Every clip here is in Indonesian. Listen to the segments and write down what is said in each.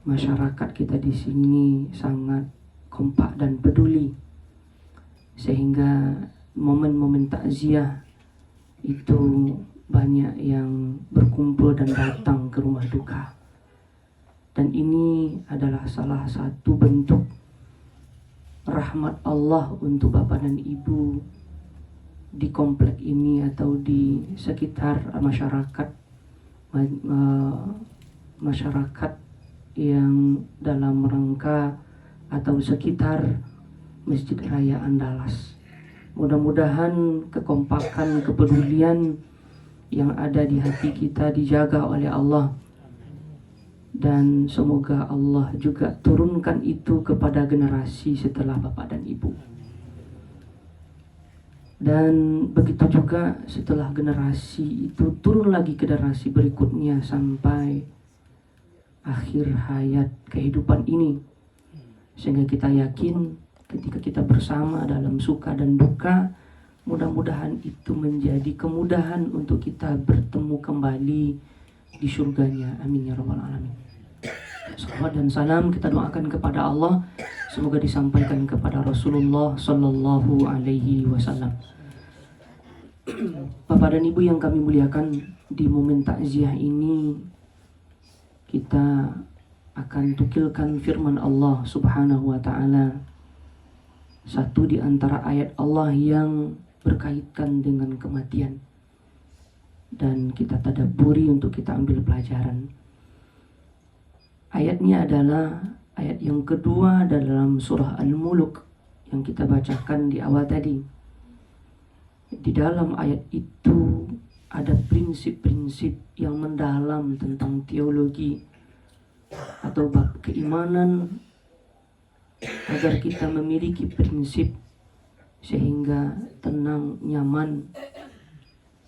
masyarakat kita di sini sangat kompak dan peduli, sehingga momen-momen takziah itu banyak yang berkumpul dan datang ke rumah duka. Dan ini adalah salah satu bentuk rahmat Allah untuk Bapak dan Ibu di komplek ini atau di sekitar masyarakat yang dalam rangka atau sekitar Masjid Raya Andalas. Mudah-mudahan kekompakan, kepedulian yang ada di hati kita dijaga oleh Allah, dan semoga Allah juga turunkan itu kepada generasi setelah Bapak dan Ibu. Dan begitu juga setelah generasi itu turun lagi ke generasi berikutnya sampai akhir hayat kehidupan ini, sehingga kita yakin ketika kita bersama dalam suka dan duka, mudah-mudahan itu menjadi kemudahan untuk kita bertemu kembali di surganya. Amin ya rabbal alamin. Salawat dan salam kita doakan kepada Allah, semoga disampaikan kepada Rasulullah Sallallahu Alaihi Wasallam. Bapak dan Ibu yang kami muliakan, di momen takziah ini kita akan tukilkan firman Allah Subhanahu wa Ta'ala, satu di antara ayat Allah yang berkaitan dengan kematian, dan kita tadabburi untuk kita ambil pelajaran. Ayatnya adalah ayat yang kedua dalam surah Al-Mulk yang kita bacakan di awal tadi. Di dalam ayat itu ada prinsip-prinsip yang mendalam tentang teologi atau bab keimanan, agar kita memiliki prinsip sehingga tenang, nyaman,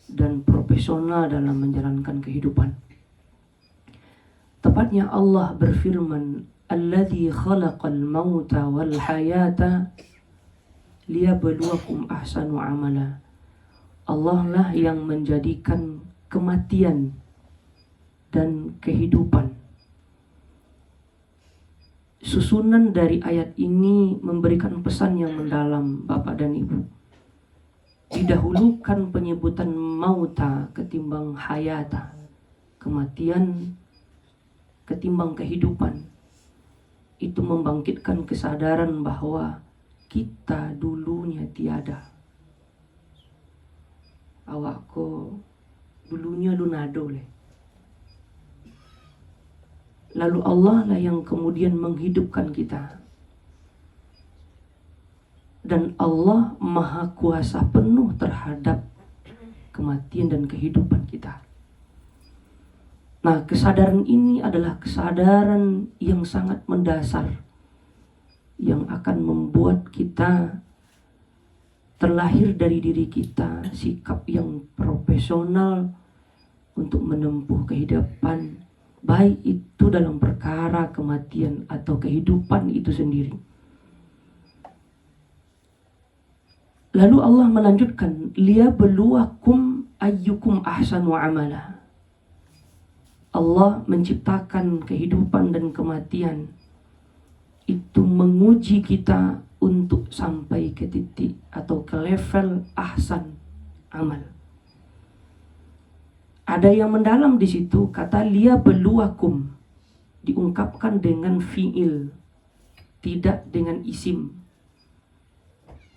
dan profesional dalam menjalankan kehidupan. Tepatnya Allah berfirman, "Alladzi khalaqal mauta wal hayata liyabluwakum ahsanu amala." Allah lah yang menjadikan kematian dan kehidupan. Susunan dari ayat ini memberikan pesan yang mendalam, Bapak dan Ibu. Didahulukan penyebutan mauta ketimbang hayata, kematian ketimbang kehidupan. Itu membangkitkan kesadaran bahwa kita dulunya tiada. Awakku dulunya lunado le. Lalu Allah lah yang kemudian menghidupkan kita. Dan Allah maha kuasa penuh terhadap kematian dan kehidupan kita. Nah, kesadaran ini adalah kesadaran yang sangat mendasar, yang akan membuat kita terlahir dari diri kita sikap yang profesional untuk menempuh kehidupan, baik itu dalam perkara kematian atau kehidupan itu sendiri. Lalu Allah melanjutkan, liyabluwakum ayyukum ahsanu amala. Allah menciptakan kehidupan dan kematian itu menguji kita untuk sampai ke titik atau ke level ahsan amal. Ada yang mendalam di situ, kata liyabluwakum diungkapkan dengan fiil, tidak dengan isim.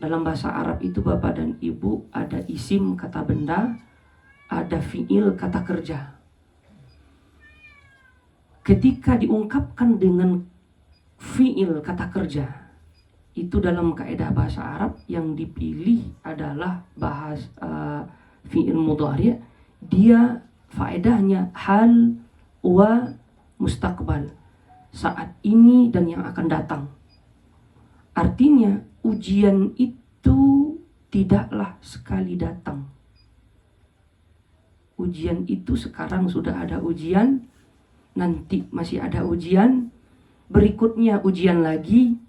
Dalam bahasa Arab itu Bapak dan Ibu ada isim kata benda, ada fiil kata kerja. Ketika diungkapkan dengan fiil kata kerja, itu dalam kaidah bahasa Arab yang dipilih adalah fiil mudhari', dia faedahnya hal wa mustaqbal, saat ini dan yang akan datang. Artinya ujian itu tidaklah sekali datang. Ujian itu sekarang sudah ada ujian, nanti masih ada ujian, berikutnya ujian lagi,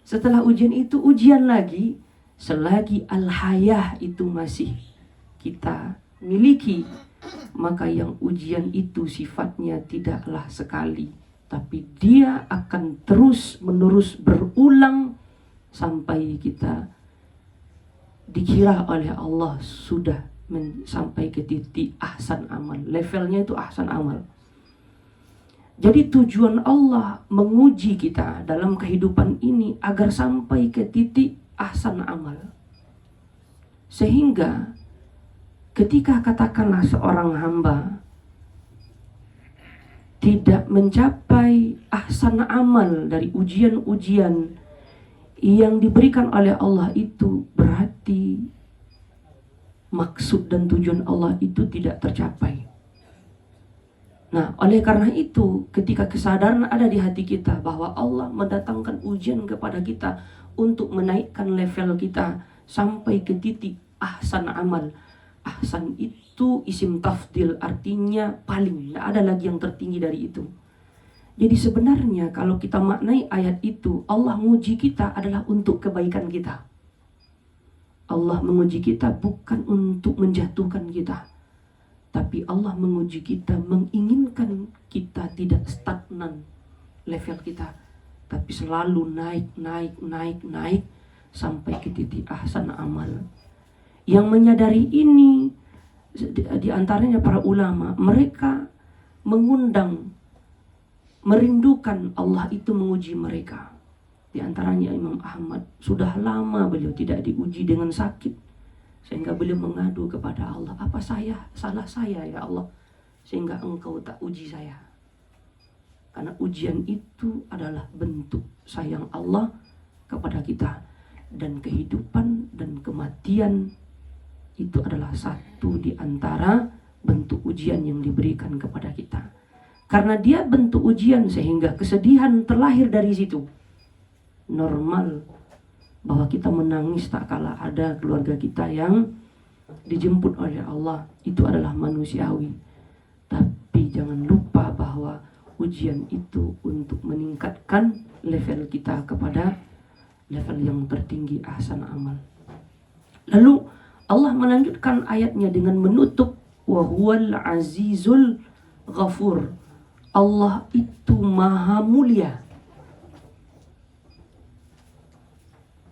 setelah ujian itu ujian lagi, selagi al-hayah itu masih kita miliki, maka yang ujian itu sifatnya tidaklah sekali tapi dia akan terus-menerus berulang sampai kita dikira oleh Allah sudah sampai ke titik ahsan amal. Levelnya itu ahsan amal. Jadi tujuan Allah menguji kita dalam kehidupan ini agar sampai ke titik ahsan amal. Sehingga ketika katakanlah seorang hamba tidak mencapai ahsan amal dari ujian-ujian yang diberikan oleh Allah, itu berarti maksud dan tujuan Allah itu tidak tercapai. Nah, oleh karena itu, ketika kesadaran ada di hati kita bahwa Allah mendatangkan ujian kepada kita untuk menaikkan level kita sampai ke titik ahsan amal. Ahsan itu isim tafdil, artinya paling, tidak ada lagi yang tertinggi dari itu. Jadi sebenarnya kalau kita maknai ayat itu, Allah menguji kita adalah untuk kebaikan kita. Allah menguji kita bukan untuk menjatuhkan kita, tapi Allah menguji kita menginginkan kita tidak stagnan level kita, tapi selalu naik sampai ke titik ahsan amal. Yang menyadari ini di antaranya para ulama, mereka mengundang, merindukan Allah itu menguji mereka. Di antaranya Imam Ahmad, sudah lama beliau tidak diuji dengan sakit, sehingga beliau mengadu kepada Allah, apa salah saya ya Allah, sehingga engkau tak uji saya. Karena ujian itu adalah bentuk sayang Allah kepada kita. Dan kehidupan dan kematian itu adalah satu di antara bentuk ujian yang diberikan kepada kita. Karena dia bentuk ujian sehingga kesedihan terlahir dari situ. Normal bahwa kita menangis tak kala ada keluarga kita yang dijemput oleh Allah, itu adalah manusiawi. Tapi jangan lupa bahwa ujian itu untuk meningkatkan level kita kepada level yang tertinggi ahsan amal. Lalu Allah melanjutkan ayatnya dengan menutup, wa huwal azizul ghafur. Allah itu maha mulia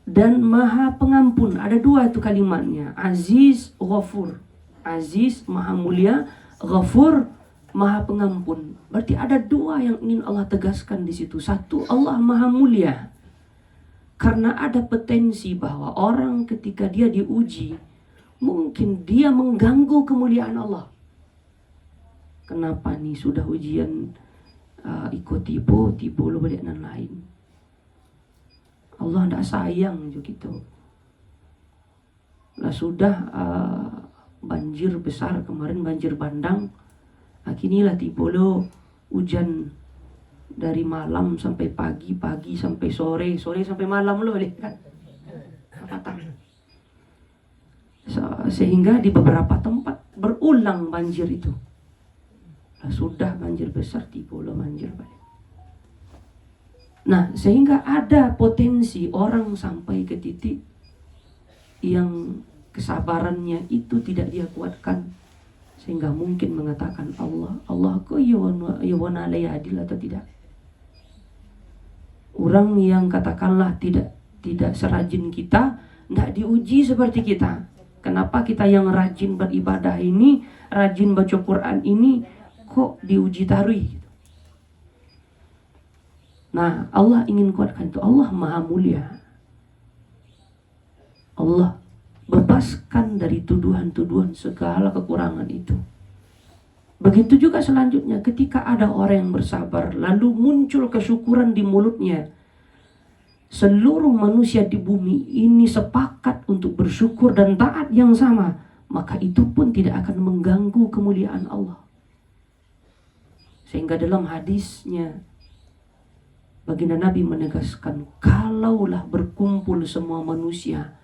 dan maha pengampun. Ada dua itu kalimatnya, aziz, ghafur. Aziz maha mulia, ghafur maha pengampun. Berarti ada dua yang ingin Allah tegaskan di situ. Satu, Allah maha mulia karena ada potensi bahwa orang ketika dia diuji, mungkin dia mengganggu kemuliaan Allah. Kenapa nih sudah ujian ikut tiba lo balik dan lain. Allah tidak sayang juga gitu. Lah sudah banjir besar kemarin, banjir bandang. Kinilah tiba lo hujan dari malam sampai pagi sampai sore sampai malam lo lihat kan. Sehingga di beberapa tempat berulang banjir itu. Lah sudah banjir besar tiba lo banjir balik. Nah, sehingga ada potensi orang sampai ke titik yang kesabarannya itu tidak dia kuatkan, sehingga mungkin mengatakan Allah kok yawana adil atau tidak. Orang yang katakanlah tidak serajin kita, tidak diuji seperti kita. Kenapa kita yang rajin beribadah ini, rajin baca Quran ini, kok diuji tarui? Nah, Allah ingin kuatkan itu. Allah maha mulia. Allah bebaskan dari tuduhan-tuduhan segala kekurangan itu. Begitu juga selanjutnya, ketika ada orang yang bersabar, lalu muncul kesyukuran di mulutnya, seluruh manusia di bumi ini sepakat untuk bersyukur dan taat yang sama, maka itu pun tidak akan mengganggu kemuliaan Allah. Sehingga dalam hadisnya, baginda Nabi menegaskan, kalaulah berkumpul semua manusia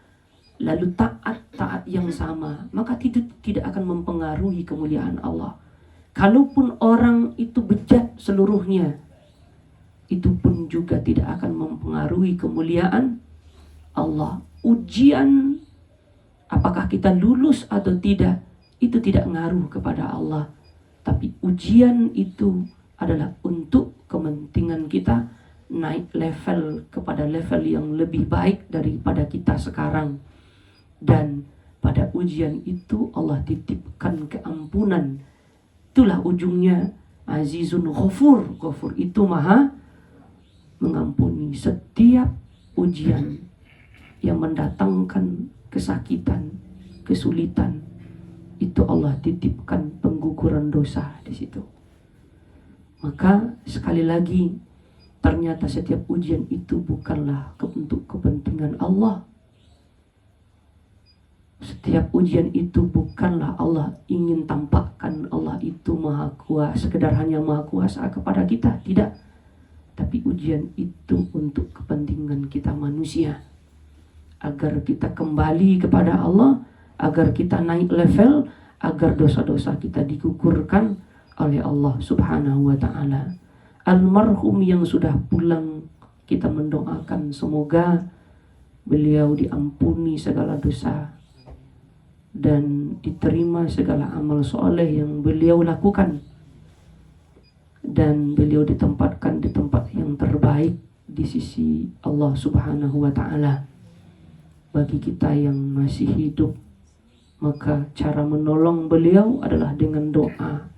lalu taat yang sama, maka itu tidak akan mempengaruhi kemuliaan Allah. Kalaupun orang itu bejat seluruhnya, itu pun juga tidak akan mempengaruhi kemuliaan Allah. Ujian apakah kita lulus atau tidak, itu tidak ngaruh kepada Allah. Tapi ujian itu adalah untuk kepentingan kita naik level kepada level yang lebih baik daripada kita sekarang. Dan pada ujian itu Allah titipkan keampunan. Itulah ujungnya Azizun Ghafur. Ghafur itu maha mengampuni. Setiap ujian yang mendatangkan kesakitan, kesulitan, itu Allah titipkan pengguguran dosa di situ. Maka sekali lagi, ternyata setiap ujian itu bukanlah untuk kepentingan Allah. Setiap ujian itu bukanlah Allah ingin tampakkan Allah itu maha kuasa, sekedar hanya maha kuasa kepada kita, tidak. Tapi ujian itu untuk kepentingan kita manusia, agar kita kembali kepada Allah, agar kita naik level, agar dosa-dosa kita digugurkan oleh Allah Subhanahu wa ta'ala. Almarhum yang sudah pulang, kita mendoakan semoga beliau diampuni segala dosa dan diterima segala amal soleh yang beliau lakukan, dan beliau ditempatkan di tempat yang terbaik di sisi Allah Subhanahu wa ta'ala. Bagi kita yang masih hidup, maka cara menolong beliau adalah dengan doa,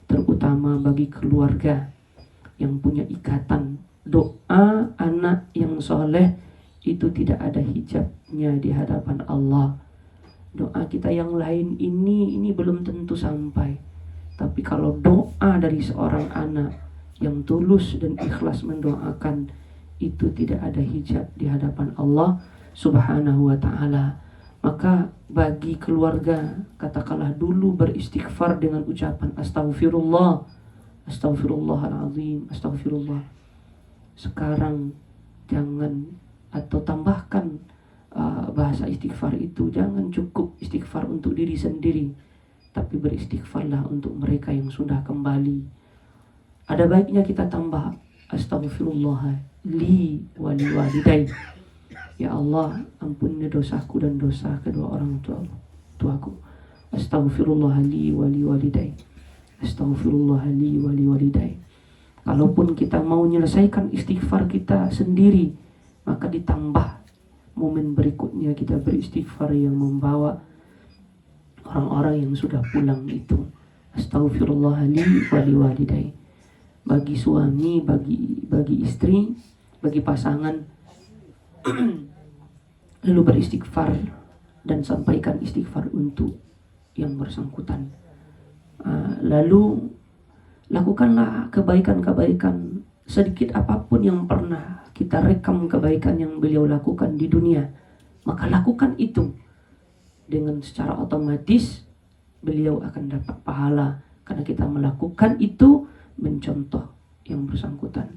terutama bagi keluarga yang punya ikatan. Doa anak yang soleh itu tidak ada hijabnya di hadapan Allah. Doa kita yang lain ini belum tentu sampai. Tapi kalau doa dari seorang anak yang tulus dan ikhlas mendoakan, itu tidak ada hijab di hadapan Allah Subhanahu wa ta'ala. Maka bagi keluarga, katakanlah dulu beristighfar dengan ucapan astaghfirullah, astaghfirullahaladzim, astaghfirullah. Sekarang jangan, atau tambahkan bahasa istighfar itu, jangan cukup istighfar untuk diri sendiri, tapi beristighfarlah untuk mereka yang sudah kembali. Ada baiknya kita tambah astaghfirullah li wali walidai. Ya Allah, ampuni dosaku dan dosa kedua orang tuaku. Astaghfirullah li wali walidai. Astaghfirullah li wali walidai. Kalaupun kita mau menyelesaikan istighfar kita sendiri, maka ditambah momen berikutnya kita beristighfar yang membawa orang-orang yang sudah pulang itu. Astaghfirullah li wali walidai. Bagi suami, bagi istri, bagi pasangan, lalu beristighfar dan sampaikan istighfar untuk yang bersangkutan. Lalu lakukanlah kebaikan-kebaikan sedikit apapun yang pernah kita rekam kebaikan yang beliau lakukan di dunia. Maka lakukan itu, dengan secara otomatis beliau akan dapat pahala karena kita melakukan itu mencontoh yang bersangkutan.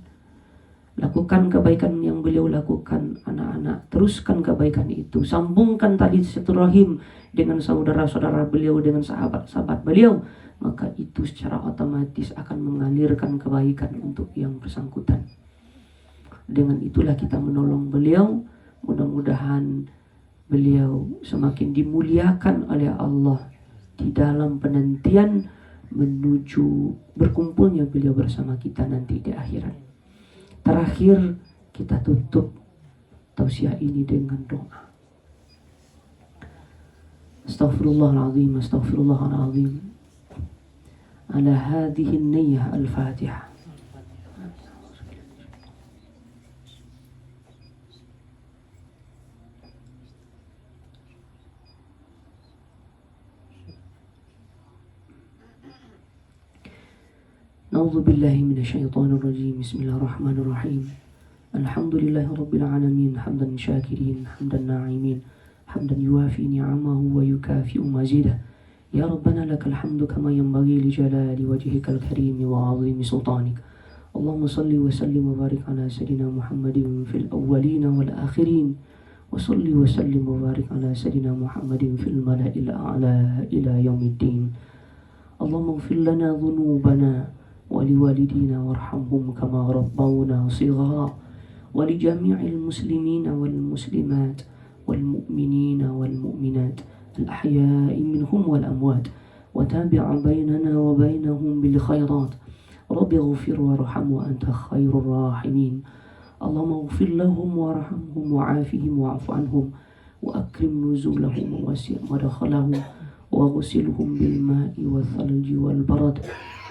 Lakukan kebaikan yang beliau lakukan, anak-anak, teruskan kebaikan itu, sambungkan tali silaturahim dengan saudara-saudara beliau, dengan sahabat-sahabat beliau, maka itu secara otomatis akan mengalirkan kebaikan untuk yang bersangkutan. Dengan itulah kita menolong beliau. Mudah-mudahan beliau semakin dimuliakan oleh Allah di dalam penantian menuju berkumpulnya beliau bersama kita nanti di akhirat. Terakhir, kita tutup tausiah ini dengan doa. Astaghfirullahaladzim, astaghfirullahaladzim. Ala hadhihi an-niyyah al-Fatihah. A'udzu billahi minasyaitonir rajim. Bismillahirrahmanirrahim. Alhamdulillahi rabbil alamin, hamdan syakirin, hamdan na'imin, hamdan yuwafi ni'amahu wa yukafi'u mazidah. Ya Rabbana lakal hamdu kama yanbaghi li jalali wajhikal karim wa 'azimi sultanik. Allahumma salli wa sallim wa barik ala sayyidina Muhammadin fil awwalin wal akhirin. Wa salli wa sallim wa barik ala sayyidina Muhammadin fil mala'il a'la ila yaumiddin. Allahumma ighfir lana dhunubana ولوالدينا وارحمهم كما ربونا صغارا ولجميع المسلمين والمسلمات والمؤمنين والمؤمنات الأحياء منهم والأموات وتابع بيننا وبينهم بالخيرات Rabbi ighfir warham wa anta khairur rahimin. Allahumma ighfir lahum warhamhum wa'afihim wa'fu anhum wa akrim nuzulahum wa wasi' madkhalahum wa ghsilhum bil ma'i wal thalji wal barad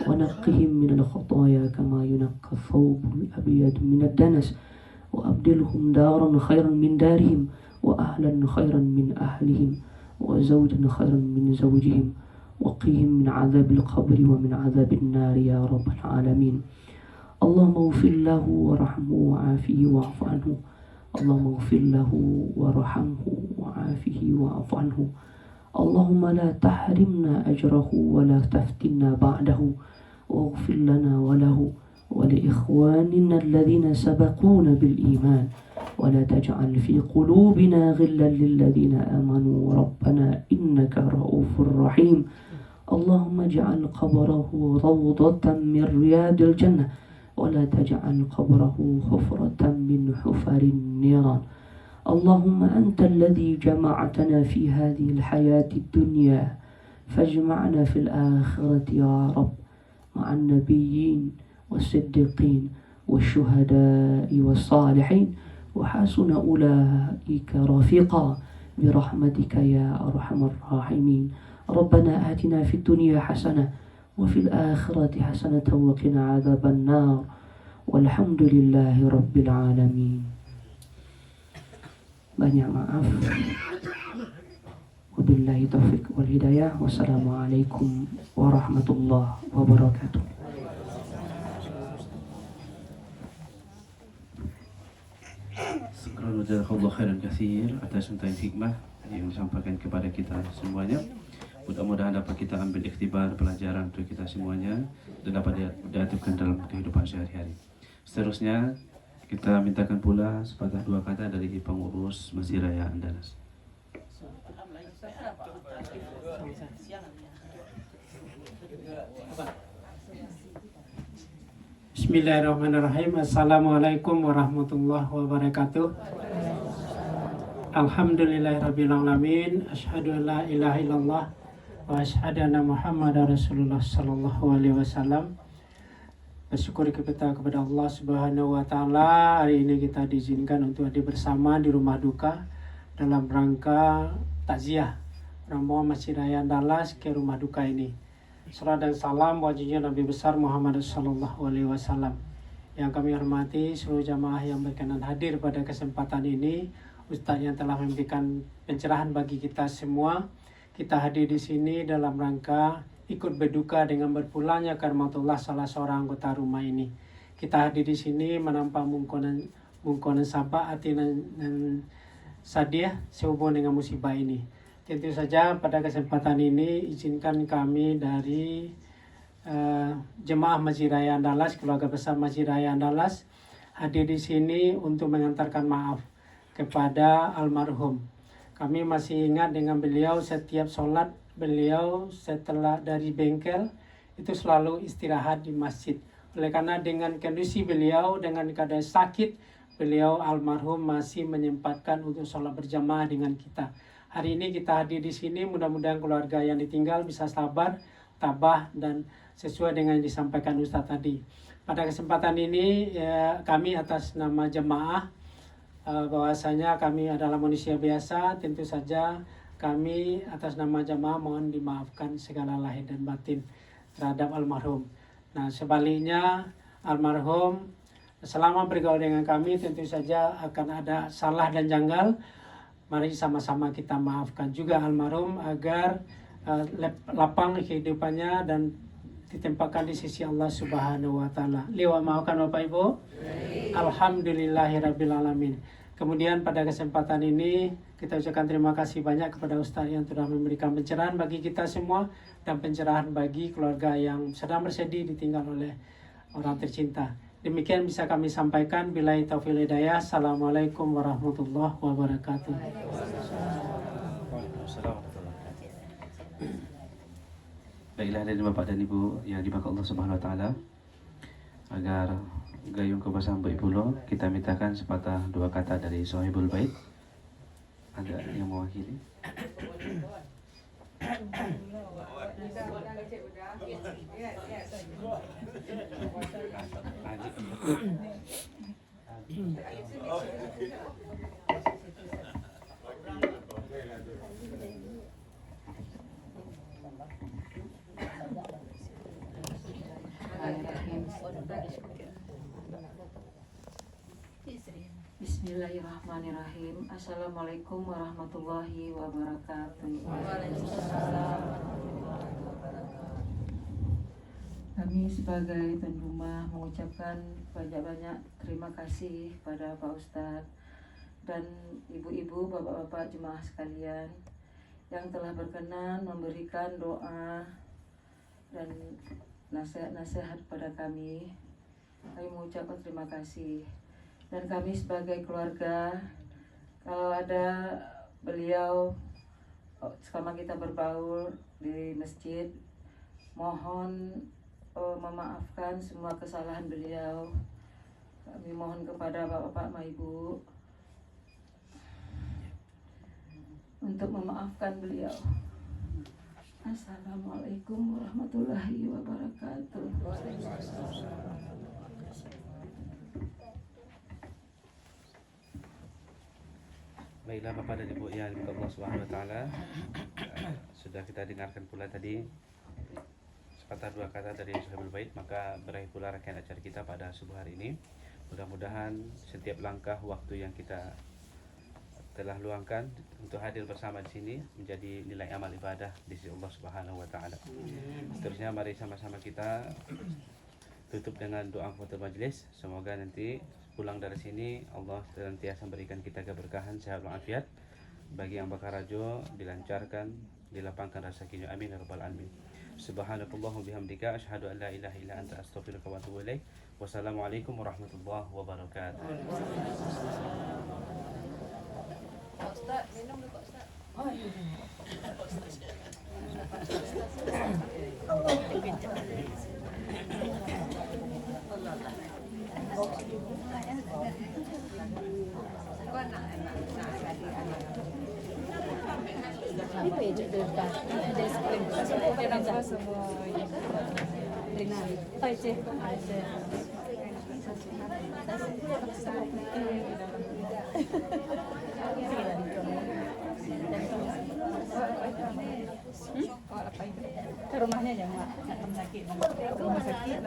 wa naqqihim min al khataaya kama yunaqqa thawbul abyad min ad-danas wa abdilhum daran khairan min darihim wa ahlan khairan min ahlihim wa zawjan khairan min zawjihim wa qihim min adzabil qabri wa min adzabil nar ya rabbal alamin. Allahumma ighfir lahu warhamhu wa'afihi wa'fu anhu. Allahumma ighfir lahu warhamhu wa'afihi wa'fu anhu. Allahumma la tahrimna ajrahu wa la taftinna ba'dahu waghfir lana wa lahu wa li ikhwanina alladhina sabaquna bil iman wa la taj'al fi qulubina ghillan lil ladzina amanu rabbana innaka ra'ufur rahim. Allahumma ij'al qabrahu rawdatan min riyadil jannah wa la taj'al qabrahu hufratan min hufarin niran. Allahumma anta alladhi jama'tana fi hadhihi al-hayati ad-dunya fajma'na fil akhirati ya Rabb ma'an nabiyyin was-siddiqin wash-shuhada'i was-salihin wa hasuna ulaika rafiqa birahmatika ya arhamar rahimin. Rabbana atina fid dunya hasanah wa fil akhirati hasanatan wa qina adzaban nar. Walhamdulillahi rabbil alamin. Banyak maaf. Wabillahi taufiq wal hidayah. Wassalamualaikum warahmatullahi wabarakatuh. Syukran jazakallahu khairan katsir atas untayan hikmah yang disampaikan kepada kita semuanya. Mudah-mudahan dapat kita ambil ikhtibar pelajaran untuk kita semuanya dan dapat diaktifkan dalam kehidupan sehari-hari. Seterusnya kita mintakan pula sepatah dua kata dari pengurus Masjid Raya Andalas. Bismillahirrahmanirrahim. Assalamualaikum warahmatullahi wabarakatuh. Alhamdulillahirabbil alamin. Asyhadu an la ilaha illallah wa asyhadu anna Muhammadar Rasulullah sallallahu alaihi wasallam. Bersyukur kita kepada Allah Subhanahu wa taala. Hari ini kita diizinkan untuk hadir bersama di rumah duka dalam rangka takziah rombongan Masjid Raya Andalas ke rumah duka ini. Salam dan salam wajibnya Nabi besar Muhammad sallallahu alaihi wasallam. Yang kami hormati seluruh jamaah yang berkenan hadir pada kesempatan ini, Ustaz yang telah memberikan pencerahan bagi kita semua. Kita hadir di sini dalam rangka ikut berduka dengan berpulangnya karmatullah salah seorang anggota rumah ini. Kita hadir di sini menampak mungkonan sabak hati dan sadiah sehubungan dengan musibah ini. Tentu saja pada kesempatan ini izinkan kami dari jemaah Masjid Raya Andalas, keluarga besar Masjid Raya Andalas hadir di sini untuk mengantarkan maaf kepada almarhum. Kami masih ingat dengan beliau setiap sholat. Beliau setelah dari bengkel itu selalu istirahat di masjid. Oleh karena dengan kondisi beliau dengan keadaan sakit, beliau almarhum masih menyempatkan untuk sholat berjamaah dengan kita. Hari ini kita hadir di sini, mudah-mudahan keluarga yang ditinggal bisa sabar, tabah dan sesuai dengan yang disampaikan Ustaz tadi. Pada kesempatan ini kami atas nama jemaah bahwasanya kami adalah manusia biasa, tentu saja kami atas nama jamaah mohon dimaafkan segala lahir dan batin terhadap almarhum. Nah sebaliknya almarhum selama bergaul dengan kami tentu saja akan ada salah dan janggal. Mari sama-sama kita maafkan juga almarhum agar lapang kehidupannya dan ditempatkan di sisi Allah Subhanahu wa taala. Liwa maafkan Bapak Ibu. Alhamdulillahirabbil alamin. Kemudian pada kesempatan ini kita ucapkan terima kasih banyak kepada Ustaz yang telah memberikan pencerahan bagi kita semua dan pencerahan bagi keluarga yang sedang bersedih ditinggal oleh orang tercinta. Demikian bisa kami sampaikan. Billahi taufiq wal hidayah. Assalamualaikum warahmatullahi wabarakatuh. Baiklah dari Bapak dan Ibu yang dimakan Allah Subhanahu wa taala, agar gayung kebangsaan baik pula, kita mintakan sepatah dua kata dari Sahibul Bait. Ada yang mewakili? Bismillahirrahmanirrahim. Assalamualaikum warahmatullahi wabarakatuh. Kami sebagai tuan rumah mengucapkan banyak-banyak terima kasih pada Pak Ustadz dan ibu-ibu, bapak-bapak jemaah sekalian yang telah berkenan memberikan doa dan nasihat-nasihat pada kami. Kami mengucapkan terima kasih. Dan kami sebagai keluarga, kalau ada beliau selama kita berbaur di masjid, mohon memaafkan semua kesalahan beliau. Kami mohon kepada bapak-bapak, ibu untuk memaafkan beliau. Assalamualaikum warahmatullahi wabarakatuh. Baiklah Bapak dan Ibu yang dimuliakan Allah Subhanahu wa taala. Sudah kita dengarkan pula tadi sepatah dua kata dari Sahibul Bait, maka berakhir pula rangkaian acara kita pada subuh hari ini. Mudah-mudahan setiap langkah waktu yang kita telah luangkan untuk hadir bersama di sini menjadi nilai amal ibadah di sisi Allah Subhanahu wa taala. Seterusnya mari sama-sama kita tutup dengan doa kafaratul majelis. Semoga nanti pulang dari sini Allah senantiasa berikan kita keberkahan, sehat walafiat. Bagi yang bakar rajo dilancarkan, dilapangkan rezekinya, amin ya rabbal alamin. Subhanakallahumma bihamdika asyhadu an la ilaha illa anta astaghfiruka wa atubu ilaik. Wassalamualaikum warahmatullahi wabarakatuh. Ustaz, minum dulu Pak Ustaz. Oh iya. Ke rumahnya jangan rumah sakit, rumah sakit,